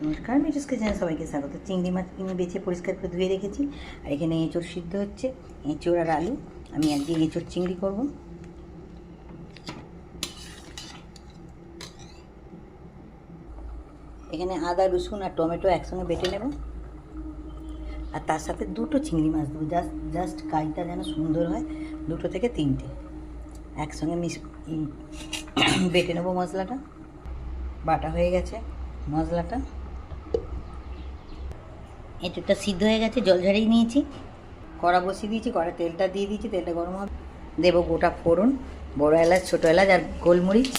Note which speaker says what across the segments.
Speaker 1: নমস্কার, মিঠুস কিচেনে সবাইকে স্বাগত। চিংড়ি মাছ কিনে বেছে পরিষ্কার করে ধুয়ে রেখেছি। আর এখানে এঁচোড় সিদ্ধ হচ্ছে, এঁচোড় আর আলু। আমি আজকে এঁচোড় চিংড়ি করব। এখানে আদা, রসুন আর টমেটো একসঙ্গে বেটে নেব। আর তার সাথে দুটো চিংড়ি মাছ দেবো, জাস্ট কাইটা যেন সুন্দর হয়। 2 থেকে 3টে একসঙ্গে বেটে নেব। মশলাটা বাটা হয়ে গেছে। মশলাটা এঁচোড়টা সিদ্ধ হয়ে গেছে, জল ঝরিয়ে নিয়েছি। কড়া বসিয়ে দিয়েছি, কড়া তেলটা দিয়ে দিয়েছি। তেলটা গরম হবে, দেবো গোটা ফোড়ন, বড় এলাচ, ছোটো এলাচ আর গোলমরিচ।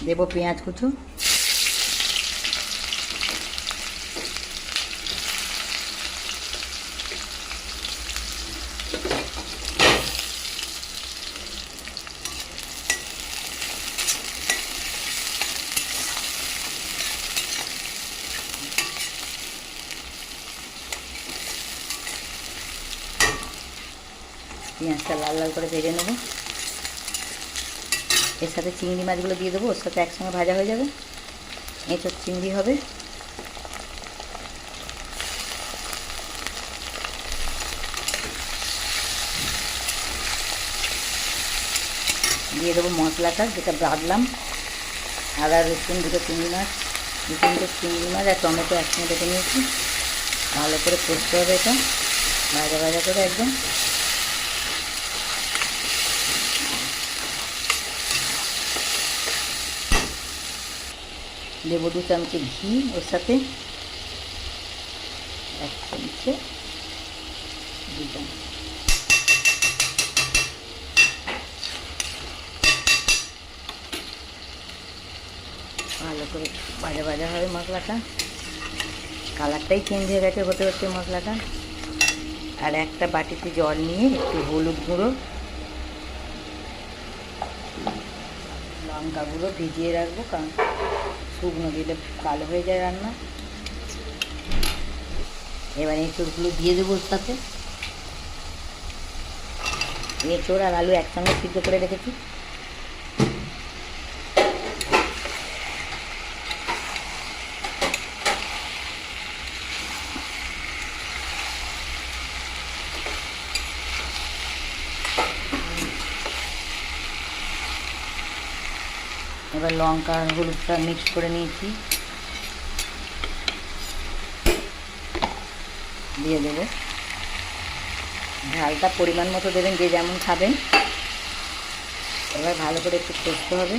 Speaker 1: দেবো পেঁয়াজ কুচো, পেঁয়াজটা লাল লাল করে ভেজে নেবো। এর সাথে চিংড়ি মাছগুলো দিয়ে দেবো, ওর সাথে একসঙ্গে ভাজা হয়ে যাবে। এঁচোড় চিংড়ি হবে। দিয়ে দেবো মশলাটা যেটা বাটলাম, আদা, রসুন, 2 চিংড়ি মাছ, 2-3টে চিংড়ি মাছ আর টমেটো একসঙ্গে বেটে নিয়েছি। ভালো করে কষতে হবে এটা, ভাজা ভাজা করে একদম। দেবো 2 চামচে ঘি, ওর সাথে 1 চামচে 2 চামচ। ভালো করে ভাজা ভাজা হবে মশলাটা। কালারটাই চেঞ্জ হয়ে গেছে হতে হতে মশলাটা। আর একটা বাটিতে জল নিয়ে একটু হলুদ গুঁড়ো, লঙ্কা গুঁড়ো ভিজিয়ে রাখবো, কারণ শুকনো দিলে কালো হয়ে যায় রান্না। এবার এঁচোড়গুলো দিয়ে দেবো ওর সাথে। এঁচোড় আর আলু একসঙ্গে সিদ্ধ করে রেখেছি। এবার লঙ্কা আর হলুদটা মিক্স করে নিয়েছি, দিয়ে দেবো। ঝালটা পরিমাণ মতো দেবেন, যে যেমন খাবেন। এবার ভালো করে একটু কষতে হবে।